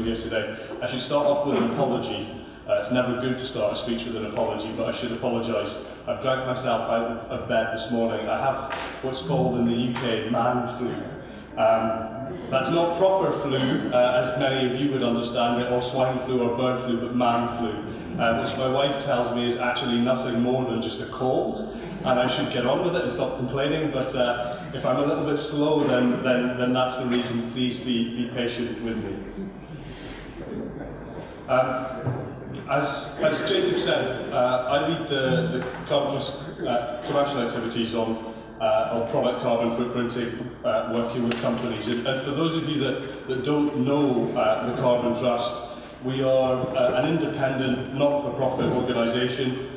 me here today. I should start off with an apology. It's never good to start a speech with an apology, but I should apologise. I've dragged myself out of bed this morning. I have what's called in the UK man flu. That's not proper flu, as many of you would understand it, or swine flu or bird flu, but man flu, which my wife tells me is actually nothing more than just a cold, and I should get on with it and stop complaining, but if I'm a little bit slow, then that's the reason. Please be patient with me. As Jacob said, I lead the commercial activities on product carbon footprinting, working with companies. And for those of you that don't know the Carbon Trust, we are an independent, not-for-profit organisation.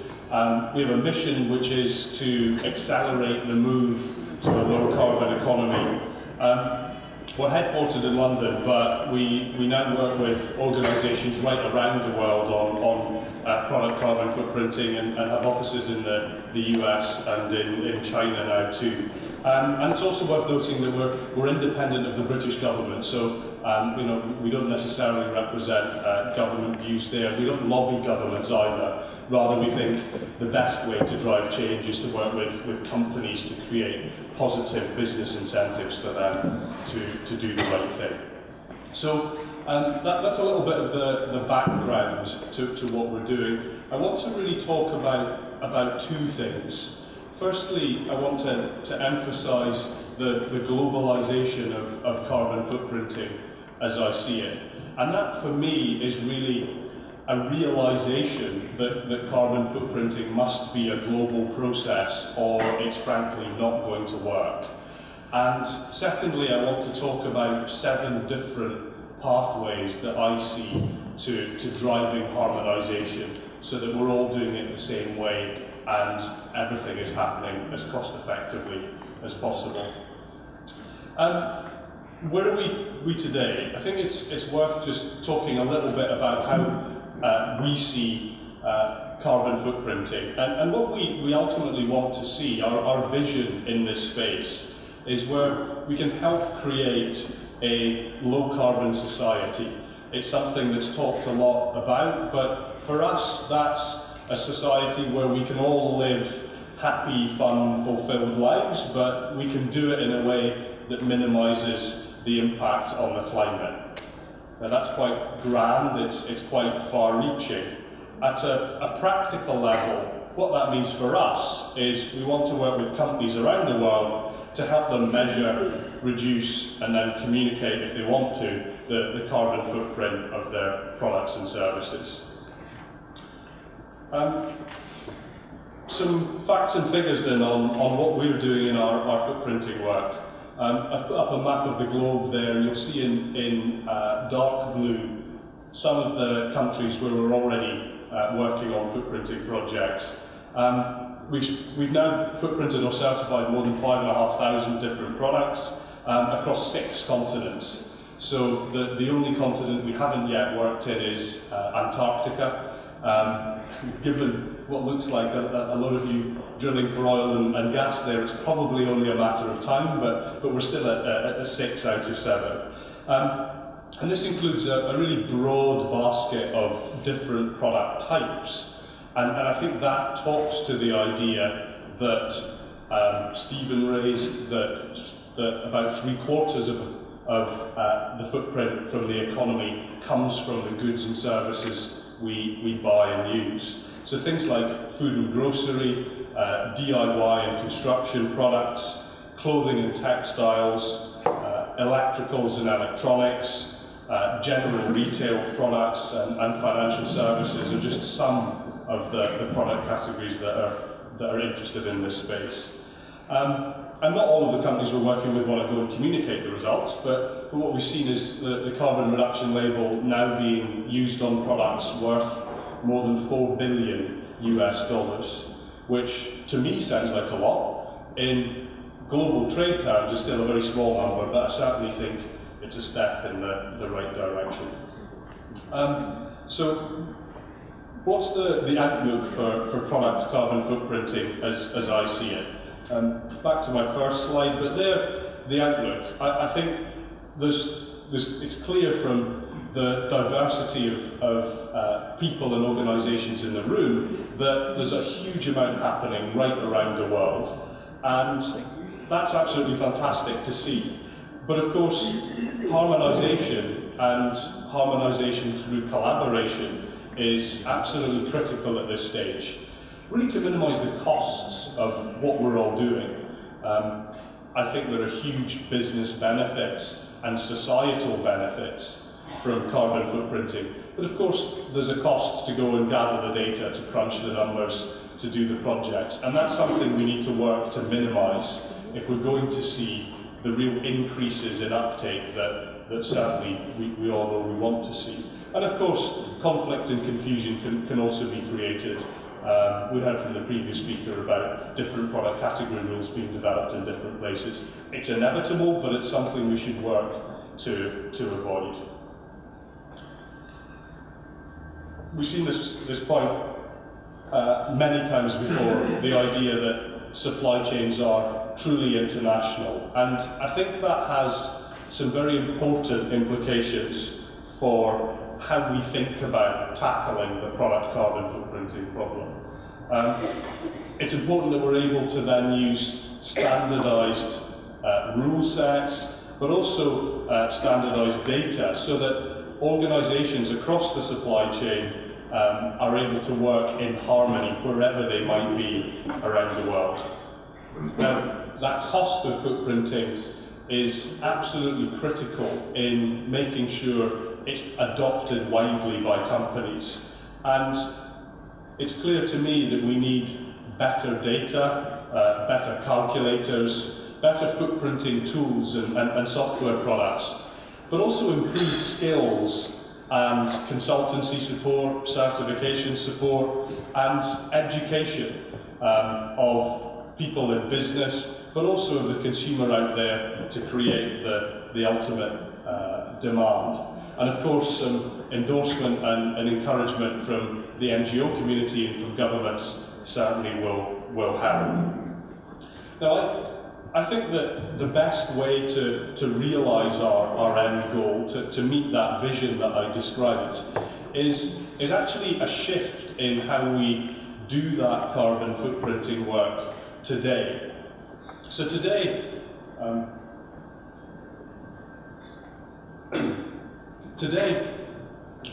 We have a mission which is to accelerate the move to a low-carbon economy. We're headquartered in London, but we now work with organisations right around the world on product carbon footprinting and have offices in the US and in China now too. And it's also worth noting that we're independent of the British government, so we don't necessarily represent government views there. We don't lobby governments either. Rather, we think the best way to drive change is to work with companies to create positive business incentives for them to do the right thing. So that's a little bit of the background to what we're doing. I want to really talk about two things. Firstly, I want to emphasise the globalisation of carbon footprinting as I see it. And that, for me, is really a realisation that carbon footprinting must be a global process, or it's frankly not going to work. And secondly, I want to talk about 7 different pathways that I see to driving harmonisation, so that we're all doing it the same way and everything is happening as cost effectively as possible. Where are we today? I think it's worth just talking a little bit about how we see carbon footprinting. And what we ultimately want to see, our vision in this space, is where we can help create a low-carbon society. It's something that's talked a lot about, but for us, that's a society where we can all live happy, fun, fulfilled lives, but we can do it in a way that minimises the impact on the climate. Now that's quite grand, it's quite far-reaching. At a practical level, what that means for us is we want to work with companies around the world to help them measure, reduce, and then communicate, if they want to, the carbon footprint of their products and services. Some facts and figures then on what we're doing in our footprinting work. I've put up a map of the globe there. You'll see in dark blue some of the countries where we're already working on footprinting projects. We've now footprinted or certified more than 5,500 different products across 6 continents. So the only continent we haven't yet worked in is Antarctica. Given what looks like a lot of you drilling for oil and gas there, it's probably only a matter of time, but we're still at 6 out of 7. And this includes a really broad basket of different product types. And I think that talks to the idea that Stephen raised, that about 3/4 of the footprint from the economy comes from the goods and services we buy and use. So things like food and grocery, DIY and construction products, clothing and textiles, electricals and electronics, general retail products and financial services are just some of the product categories that are interested in this space. And not all of the companies we're working with want to go and communicate the results, but what we've seen is the carbon reduction label now being used on products worth more than $4 billion US, which to me sounds like a lot. In global trade terms, it's still a very small number, but I certainly think it's a step in the right direction. So what's the outlook for product carbon footprinting as I see it? Back to my first slide, but there, the outlook. I think it's clear from the diversity of people and organisations in the room, that there's a huge amount happening right around the world, and that's absolutely fantastic to see. But of course, harmonisation and harmonisation through collaboration is absolutely critical at this stage, really to minimise the costs of what we're all doing. I think there are huge business benefits and societal benefits from carbon footprinting, but of course there's a cost to go and gather the data, to crunch the numbers, to do the projects, and that's something we need to work to minimise if we're going to see the real increases in uptake that certainly we all know we want to see. And of course, conflict and confusion can also be created. We heard from the previous speaker about different product category rules being developed in different places. It's inevitable, but it's something we should work to avoid. We've seen this point many times before, the idea that supply chains are truly international, and I think that has some very important implications for how we think about tackling the product carbon footprinting problem. It's important that we're able to then use standardised rule sets, but also standardised data, so that organisations across the supply chain are able to work in harmony wherever they might be around the world. Now, that cost of footprinting is absolutely critical in making sure it's adopted widely by companies. And it's clear to me that we need better data, better calculators, better footprinting tools and software products, but also improved skills and consultancy support, certification support, and education of people in business, but also of the consumer out there to create the ultimate demand. And of course, some endorsement and encouragement from the NGO community and from governments certainly will help. Now, I think that the best way to realise our end goal, to meet that vision that I described, is actually a shift in how we do that carbon footprinting work today. So today,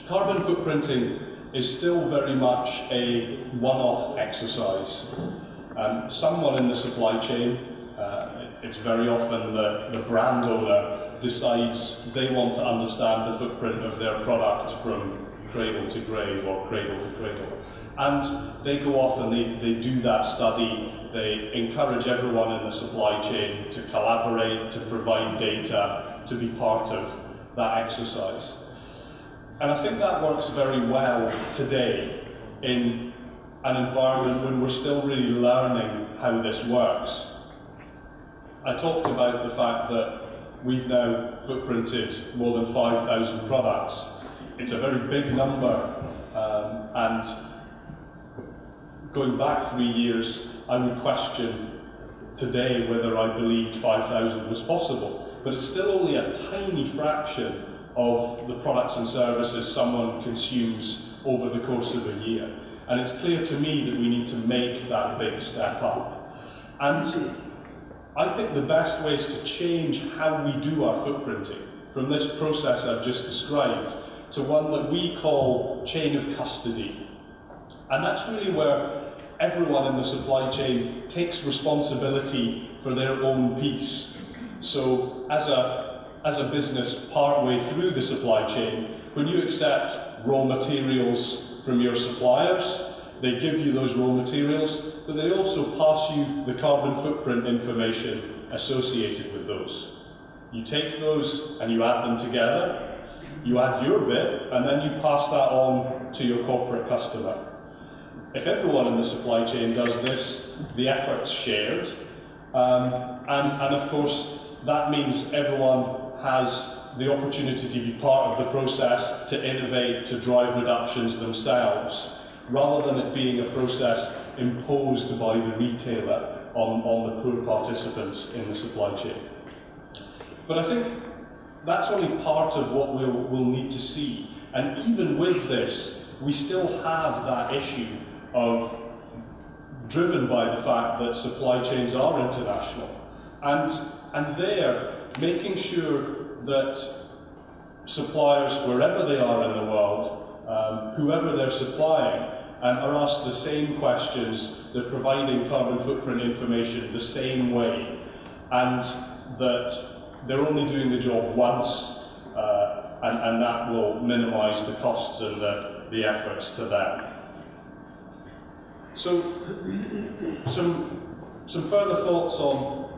carbon footprinting is still very much a one-off exercise. Someone in the supply chain, it's very often the brand owner, decides they want to understand the footprint of their product from cradle to grave or cradle to cradle. And they go off and they do that study. They encourage everyone in the supply chain to collaborate, to provide data, to be part of that exercise. And I think that works very well today in an environment when we're still really learning how this works. I talked about the fact that we've now footprinted more than 5,000 products. It's a very big number, and going back 3 years, I would question today whether I believed 5,000 was possible. But it's still only a tiny fraction of the products and services someone consumes over the course of a year. And it's clear to me that we need to make that big step up. And I think the best way is to change how we do our footprinting from this process I've just described to one that we call chain of custody. And that's really where everyone in the supply chain takes responsibility for their own piece. So as a business partway through the supply chain, when you accept raw materials from your suppliers, they give you those raw materials, but they also pass you the carbon footprint information associated with those. You take those and you add them together, you add your bit, and then you pass that on to your corporate customer. If everyone in the supply chain does this, the effort's shared, and of course that means everyone has the opportunity to be part of the process, to innovate, to drive reductions themselves, rather than it being a process imposed by the retailer on the poor participants in the supply chain. But I think that's only part of what we'll need to see. And even with this, we still have that issue of, driven by the fact that supply chains are international. And there, making sure that suppliers, wherever they are in the world, whoever they're supplying, are asked the same questions, they're providing carbon footprint information the same way, and that they're only doing the job once, and that will minimise the costs and the efforts to them. So, some further thoughts on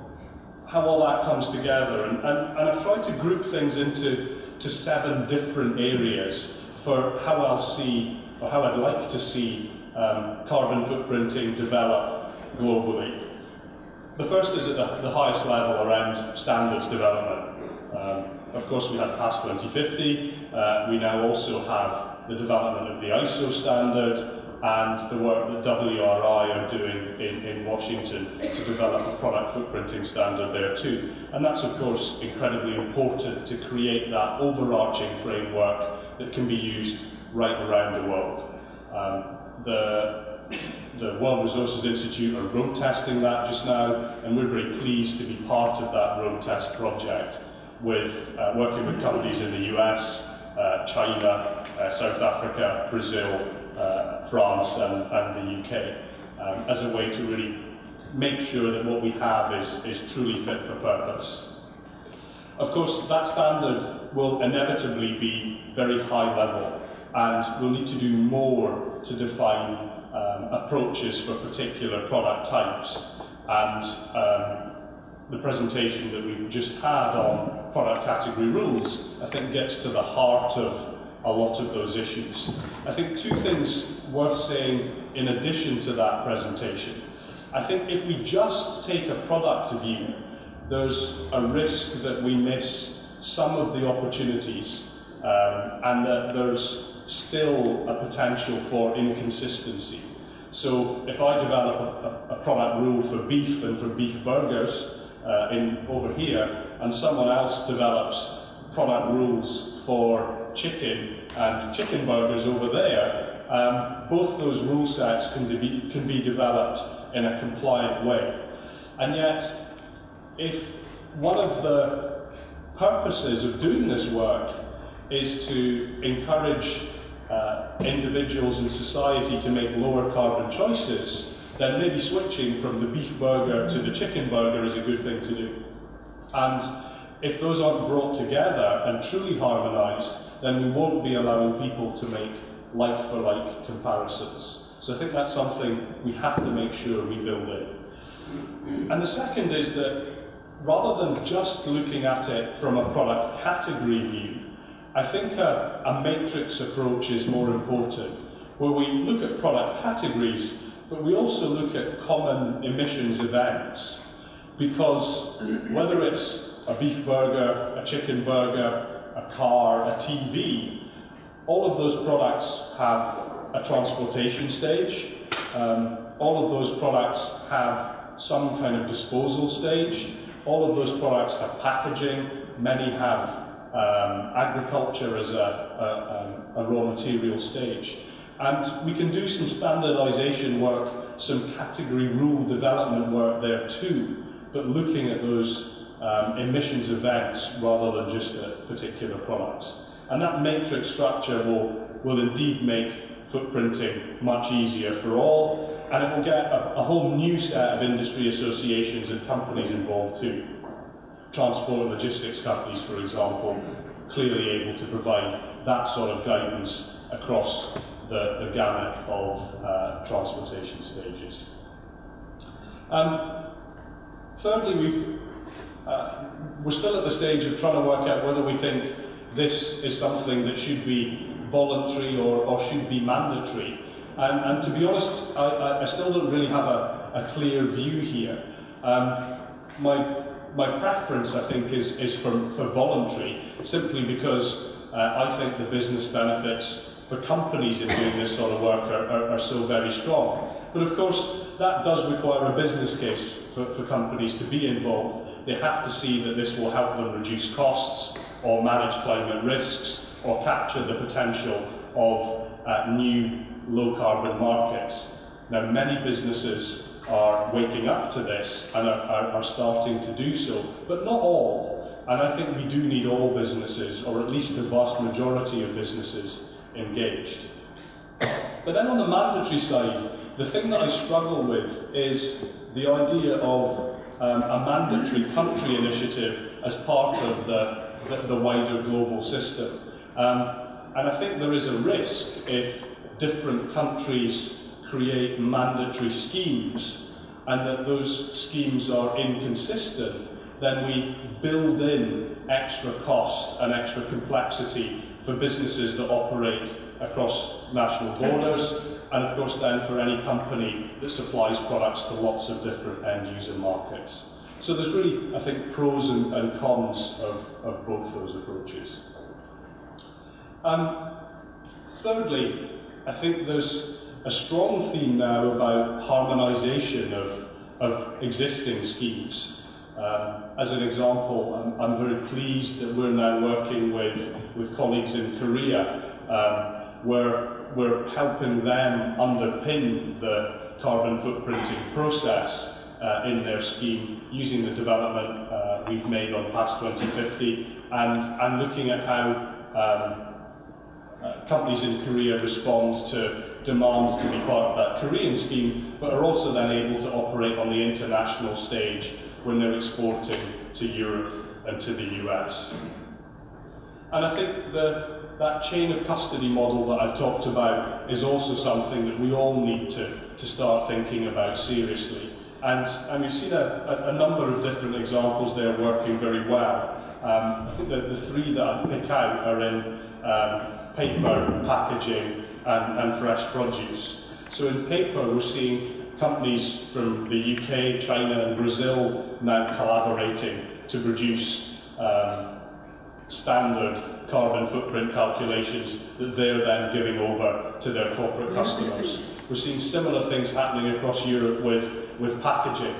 how all that comes together, and I've tried to group things into 7 different areas for how I'll see, or how I'd like to see carbon footprinting develop globally. The first is at the highest level around standards development. Of course, we had past 2050. We now also have the development of the ISO standard and the work that WRI are doing in Washington to develop a product footprinting standard there too. And that's, of course, incredibly important to create that overarching framework that can be used right around the world. The World Resources Institute are road testing that just now, and we're very pleased to be part of that road test project, with working with companies in the US, China, South Africa, Brazil, France and the UK, as a way to really make sure that what we have is truly fit for purpose. Of course, that standard will inevitably be very high level, and we'll need to do more to define approaches for particular product types. And the presentation that we've just had on product category rules, I think, gets to the heart of a lot of those issues. I think 2 things worth saying in addition to that presentation. I think if we just take a product view, there's a risk that we miss some of the opportunities, and that there's still a potential for inconsistency. So if I develop a product rule for beef and for beef burgers over here, and someone else develops product rules for chicken and chicken burgers over there, both those rule sets can be developed in a compliant way. And yet, if one of the purposes of doing this work is to encourage individuals in society to make lower carbon choices, then maybe switching from the beef burger to the chicken burger is a good thing to do. And if those aren't brought together and truly harmonised, then we won't be allowing people to make like-for-like comparisons. So I think that's something we have to make sure we build in. And the second is that rather than just looking at it from a product category view, I think a matrix approach is more important, where we look at product categories, but we also look at common emissions events. Because whether it's a beef burger, a chicken burger, a car, a TV, all of those products have a transportation stage. All of those products have some kind of disposal stage. All of those products have packaging. Many have agriculture as a raw material stage. And we can do some standardization work, some category rule development work there too, but looking at those emissions events rather than just at particular products. And that matrix structure will indeed make footprinting much easier for all, and it will get a whole new set of industry associations and companies involved too. Transport and logistics companies, for example, clearly able to provide that sort of guidance across the gamut of transportation stages. Thirdly, we're still at the stage of trying to work out whether we think this is something that should be voluntary or should be mandatory. And to be honest, I still don't really have a clear view here. My preference, I think, is for voluntary, simply because I think the business benefits for companies in doing this sort of work are so very strong. But of course, that does require a business case for companies to be involved. they have to see that this will help them reduce costs or manage climate risks or capture the potential of new low-carbon markets. Now, many businesses are waking up to this and are starting to do so, but not all. And I think we do need all businesses, or at least the vast majority of businesses, engaged. But then on the mandatory side, the thing that I struggle with is the idea of a mandatory country initiative as part of the wider global system. And I think there is a risk if different countries create mandatory schemes and that those schemes are inconsistent, then we build in extra cost and extra complexity for businesses that operate across national borders, and of course then for any company that supplies products to lots of different end-user markets. So there's really, I think, pros and cons of both those approaches. Thirdly, I think there's a strong theme now about harmonisation of existing schemes. As an example, I'm very pleased that we're now working with colleagues in Korea, where we're helping them underpin the carbon footprinting process in their scheme, using the development we've made on Past 2050, and looking at how companies in Korea respond to demands to be part of that Korean scheme, but are also then able to operate on the international stage when they're exporting to Europe and to the US. And I think that chain of custody model that I've talked about is also something that we all need to start thinking about seriously. And we've seen a number of different examples there working very well. I think that the three that I'd pick out are in paper, packaging, and fresh produce. So in paper, we're seeing companies from the UK, China, and Brazil now collaborating to produce standard carbon footprint calculations that they're then giving over to their corporate customers. We're seeing similar things happening across Europe with packaging.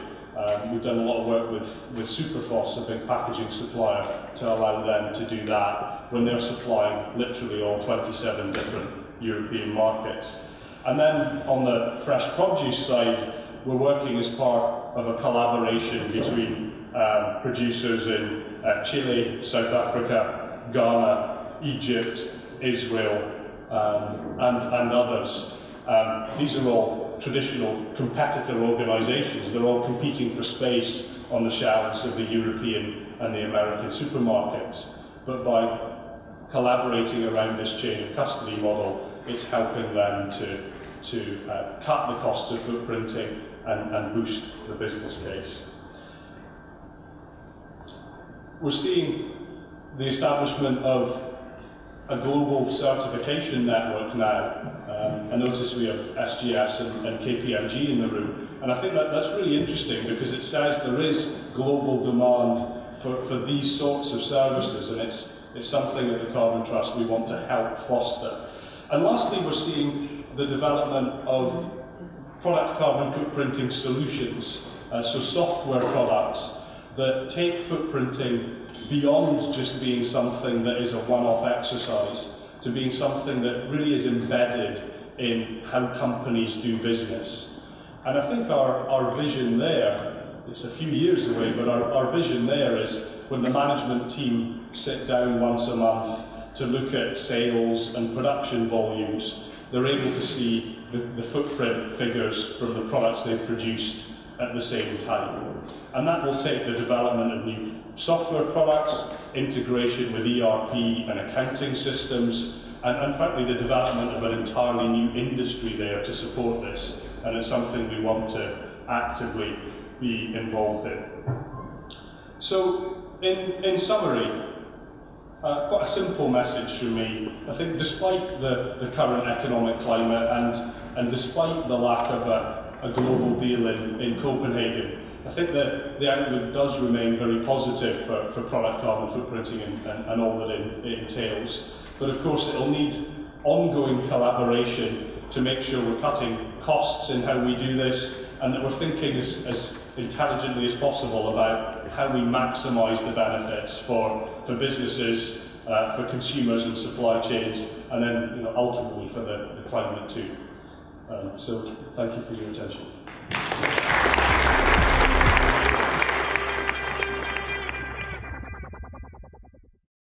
We've done a lot of work with Superfos, a big packaging supplier, to allow them to do that when they're supplying literally all 27 different European markets. And then on the fresh produce side, we're working as part of a collaboration between producers in Chile, South Africa, Ghana, Egypt, Israel, and others. These are all traditional competitor organisations. They're all competing for space on the shelves of the European and the American supermarkets. But by collaborating around this chain of custody model, it's helping them to cut the costs of footprinting and boost the business case. We're seeing the establishment of a global certification network now. I notice we have SGS and KPMG in the room, and I think that's really interesting because it says there is global demand for these sorts of services, and it's something at the Carbon Trust we want to help foster. And lastly, we're seeing the development of product carbon footprinting solutions, so software products that take footprinting beyond just being something that is a one-off exercise to being something that really is embedded in how companies do business. And I think our vision there, it's a few years away, but our vision there is when the management team sit down once a month to look at sales and production volumes, they're able to see the footprint figures from the products they've produced at the same time. And that will take the development of new software products, integration with ERP and accounting systems, and frankly the development of an entirely new industry there to support this. And it's something we want to actively be involved in. So, in summary, quite a simple message from me. I think despite the current economic climate and despite the lack of a global deal in Copenhagen, I think that the outlook does remain very positive for product carbon footprinting and all that it entails. But of course it'll need ongoing collaboration to make sure we're cutting costs in how we do this, and that we're thinking as intelligently as possible about how we maximise the benefits for businesses, for consumers and supply chains, and then ultimately for the climate too. So thank you for your attention.